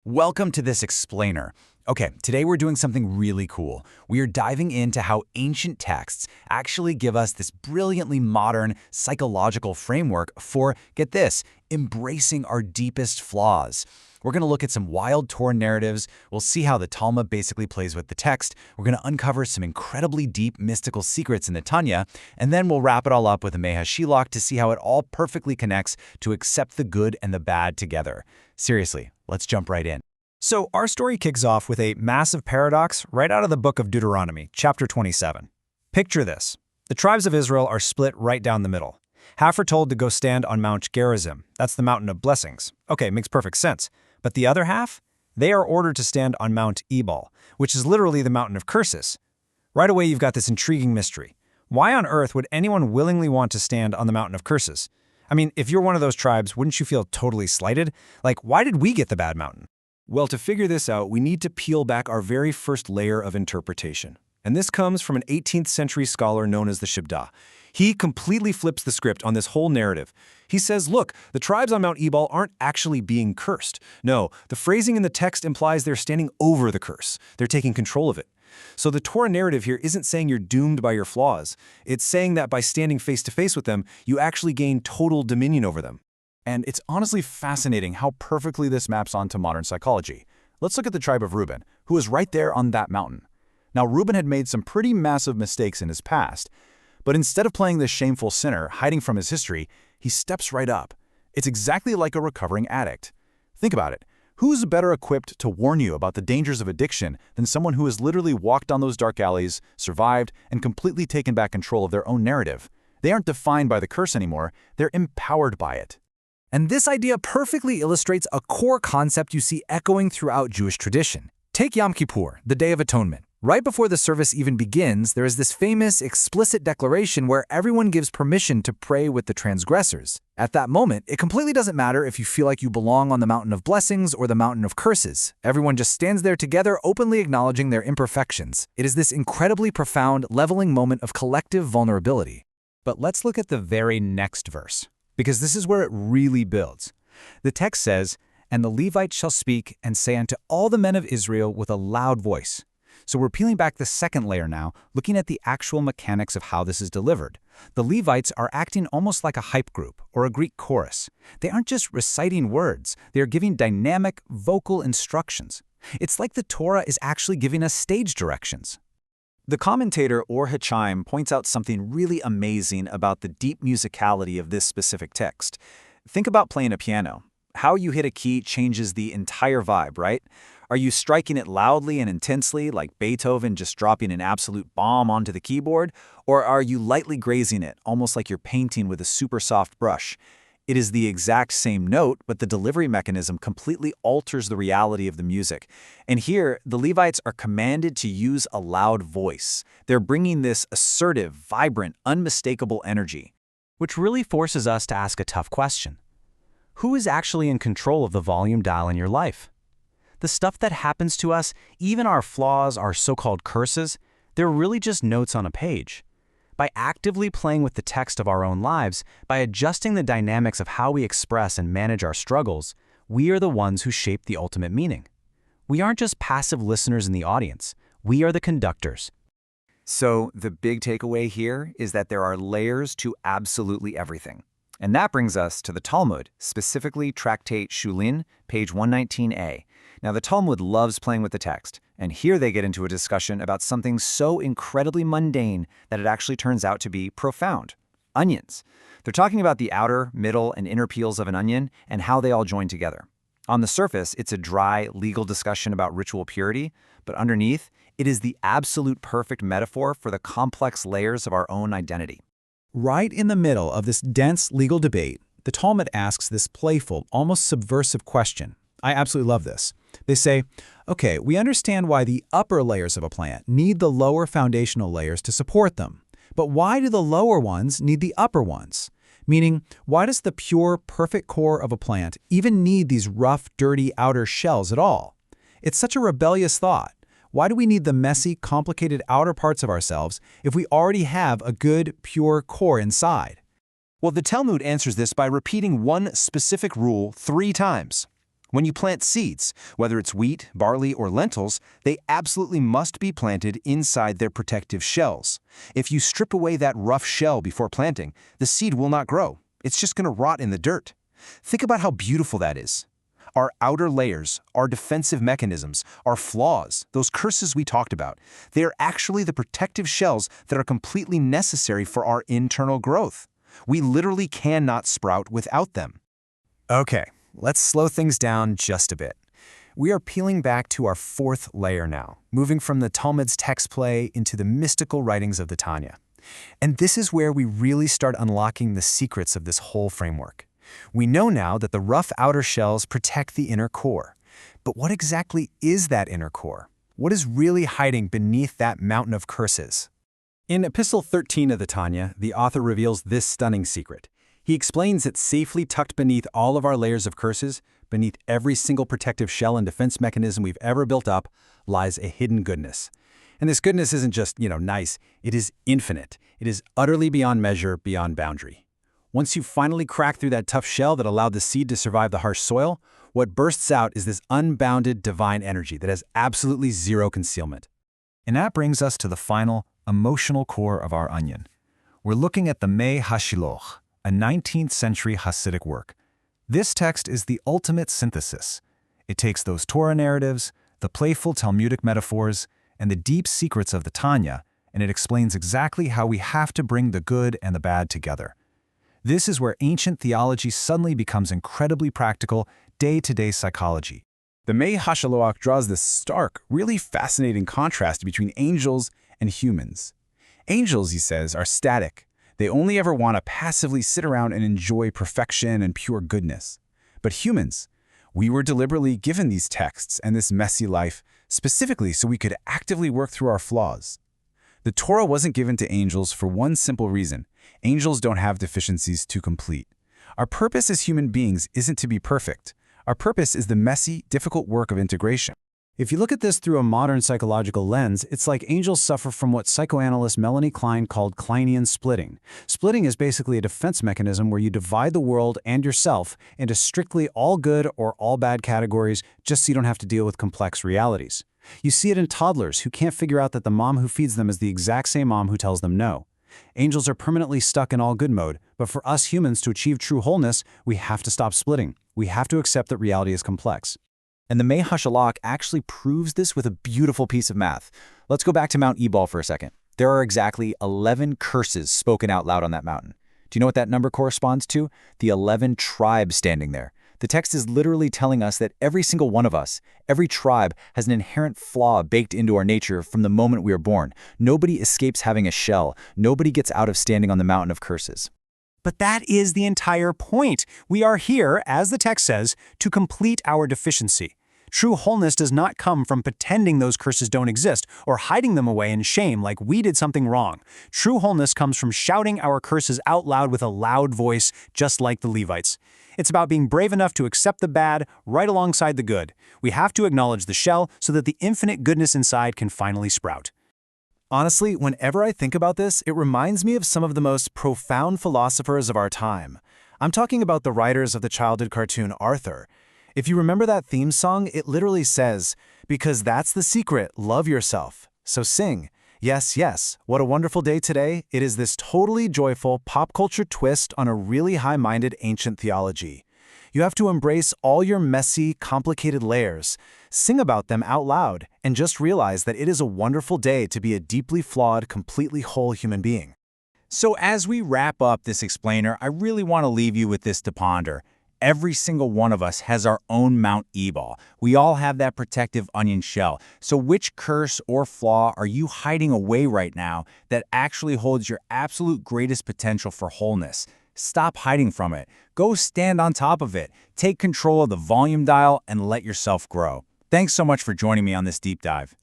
Welcome to this explainer. Okay, today we're doing something really cool. We are diving into how ancient texts actually give us this brilliantly modern psychological framework for, get this, embracing our deepest flaws. We're going to look at some wild Torah narratives. We'll see how the Talmud basically plays with the text. We're going to uncover some incredibly deep mystical secrets in the Tanya, and then we'll wrap it all up with a Mehashilach to see how it all perfectly connects to accept the good and the bad together. Seriously, let's jump right in. So our story kicks off with a massive paradox right out of the book of Deuteronomy, chapter 27. Picture this. The tribes of Israel are split right down the middle. Half are told to go stand on Mount Gerizim. That's the mountain of blessings. Okay, makes perfect sense. But the other half? They are ordered to stand on Mount Ebal, which is literally the mountain of curses. Right away, you've got this intriguing mystery. Why on earth would anyone willingly want to stand on the mountain of curses? I mean, if you're one of those tribes, wouldn't you feel totally slighted? Like, why did we get the bad mountain? Well, to figure this out, we need to peel back our very first layer of interpretation. And this comes from an 18th century scholar known as the Chida. He completely flips the script on this whole narrative. He says, look, the tribes on Mount Ebal aren't actually being cursed. No, the phrasing in the text implies they're standing over the curse. They're taking control of it. So the Torah narrative here isn't saying you're doomed by your flaws. It's saying that by standing face to face with them, you actually gain total dominion over them. And it's honestly fascinating how perfectly this maps onto modern psychology. Let's look at the tribe of Reuben, who is right there on that mountain. Now, Reuben had made some pretty massive mistakes in his past, but instead of playing this shameful sinner, hiding from his history, he steps right up. It's exactly like a recovering addict. Think about it. Who's better equipped to warn you about the dangers of addiction than someone who has literally walked down those dark alleys, survived, and completely taken back control of their own narrative? They aren't defined by the curse anymore, they're empowered by it. And this idea perfectly illustrates a core concept you see echoing throughout Jewish tradition. Take Yom Kippur, the Day of Atonement. Right before the service even begins, there is this famous, explicit declaration where everyone gives permission to pray with the transgressors. At that moment, it completely doesn't matter if you feel like you belong on the mountain of blessings or the mountain of curses. Everyone just stands there together, openly acknowledging their imperfections. It is this incredibly profound, leveling moment of collective vulnerability. But let's look at the very next verse, because this is where it really builds. The text says, "And the Levites shall speak and say unto all the men of Israel with a loud voice." So we're peeling back the second layer now, looking at the actual mechanics of how this is delivered. The Levites are acting almost like a hype group or a Greek chorus. They aren't just reciting words, they are giving dynamic, vocal instructions. It's like the Torah is actually giving us stage directions. The commentator or HaChaim points out something really amazing about the deep musicality of this specific text. Think about playing a piano. How you hit a key changes the entire vibe, right? Are you striking it loudly and intensely, like Beethoven just dropping an absolute bomb onto the keyboard? Or are you lightly grazing it, almost like you're painting with a super soft brush? It is the exact same note, but the delivery mechanism completely alters the reality of the music. And here, the Levites are commanded to use a loud voice. They're bringing this assertive, vibrant, unmistakable energy. Which really forces us to ask a tough question. Who is actually in control of the volume dial in your life? The stuff that happens to us, even our flaws, our so-called curses, they're really just notes on a page. By actively playing with the text of our own lives, by adjusting the dynamics of how we express and manage our struggles, we are the ones who shape the ultimate meaning. We aren't just passive listeners in the audience. We are the conductors. So the big takeaway here is that there are layers to absolutely everything. And that brings us to the Talmud, specifically Tractate Chullin, page 119a. Now, the Talmud loves playing with the text, and here they get into a discussion about something so incredibly mundane that it actually turns out to be profound. Onions. They're talking about the outer, middle, and inner peels of an onion and how they all join together. On the surface, it's a dry, legal discussion about ritual purity, but underneath, it is the absolute perfect metaphor for the complex layers of our own identity. Right in the middle of this dense legal debate, the Talmud asks this playful, almost subversive question. I absolutely love this. They say, okay, we understand why the upper layers of a plant need the lower foundational layers to support them. But why do the lower ones need the upper ones? Meaning, why does the pure, perfect core of a plant even need these rough, dirty outer shells at all? It's such a rebellious thought. Why do we need the messy, complicated outer parts of ourselves if we already have a good, pure core inside? Well, the Talmud answers this by repeating one specific rule 3 times. When you plant seeds, whether it's wheat, barley, or lentils, they absolutely must be planted inside their protective shells. If you strip away that rough shell before planting, the seed will not grow. It's just going to rot in the dirt. Think about how beautiful that is. Our outer layers, our defensive mechanisms, our flaws, those curses we talked about, they are actually the protective shells that are completely necessary for our internal growth. We literally cannot sprout without them. Okay, let's slow things down just a bit. We are peeling back to our fourth layer now, moving from the Talmud's text play into the mystical writings of the Tanya. And this is where we really start unlocking the secrets of this whole framework. We know now that the rough outer shells protect the inner core. But what exactly is that inner core? What is really hiding beneath that mountain of curses? In Epistle 13 of the Tanya, the author reveals this stunning secret. He explains that safely tucked beneath all of our layers of curses, beneath every single protective shell and defense mechanism we've ever built up, lies a hidden goodness. And this goodness isn't just, nice. It is infinite. It is utterly beyond measure, beyond boundary. Once you finally crack through that tough shell that allowed the seed to survive the harsh soil, what bursts out is this unbounded divine energy that has absolutely zero concealment. And that brings us to the final, emotional core of our onion. We're looking at the Mei HaShiloch, a 19th century Hasidic work. This text is the ultimate synthesis. It takes those Torah narratives, the playful Talmudic metaphors, and the deep secrets of the Tanya, and it explains exactly how we have to bring the good and the bad together. This is where ancient theology suddenly becomes incredibly practical, day-to-day psychology. The Mei HaShiloach draws this stark, really fascinating contrast between angels and humans. Angels, he says, are static. They only ever want to passively sit around and enjoy perfection and pure goodness. But humans, we were deliberately given these texts and this messy life specifically so we could actively work through our flaws. The Torah wasn't given to angels for one simple reason. Angels don't have deficiencies to complete. Our purpose as human beings isn't to be perfect. Our purpose is the messy, difficult work of integration. If you look at this through a modern psychological lens, it's like angels suffer from what psychoanalyst Melanie Klein called Kleinian splitting. Splitting is basically a defense mechanism where you divide the world and yourself into strictly all good or all bad categories just so you don't have to deal with complex realities. You see it in toddlers who can't figure out that the mom who feeds them is the exact same mom who tells them no. Angels are permanently stuck in all good mode, but for us humans to achieve true wholeness, we have to stop splitting. We have to accept that reality is complex. And the Mei HaShiloach actually proves this with a beautiful piece of math. Let's go back to Mount Ebal for a second. There are exactly 11 curses spoken out loud on that mountain. Do you know what that number corresponds to? The 11 tribes standing there. The text is literally telling us that every single one of us, every tribe, has an inherent flaw baked into our nature from the moment we are born. Nobody escapes having a shell. Nobody gets out of standing on the mountain of curses. But that is the entire point. We are here, as the text says, to complete our deficiency. True wholeness does not come from pretending those curses don't exist or hiding them away in shame like we did something wrong. True wholeness comes from shouting our curses out loud with a loud voice, just like the Levites. It's about being brave enough to accept the bad right alongside the good. We have to acknowledge the shell so that the infinite goodness inside can finally sprout. Honestly, whenever I think about this, it reminds me of some of the most profound philosophers of our time. I'm talking about the writers of the childhood cartoon Arthur. If you remember that theme song, it literally says, "Because that's the secret, love yourself. So sing. Yes, yes, what a wonderful day today." It is this totally joyful pop culture twist on a really high-minded ancient theology. You have to embrace all your messy, complicated layers, sing about them out loud, and just realize that it is a wonderful day to be a deeply flawed, completely whole human being. So as we wrap up this explainer, I really want to leave you with this to ponder. Every single one of us has our own Mount Ebal. We all have that protective onion shell. So which curse or flaw are you hiding away right now that actually holds your absolute greatest potential for wholeness? Stop hiding from it. Go stand on top of it. Take control of the volume dial and let yourself grow. Thanks so much for joining me on this deep dive.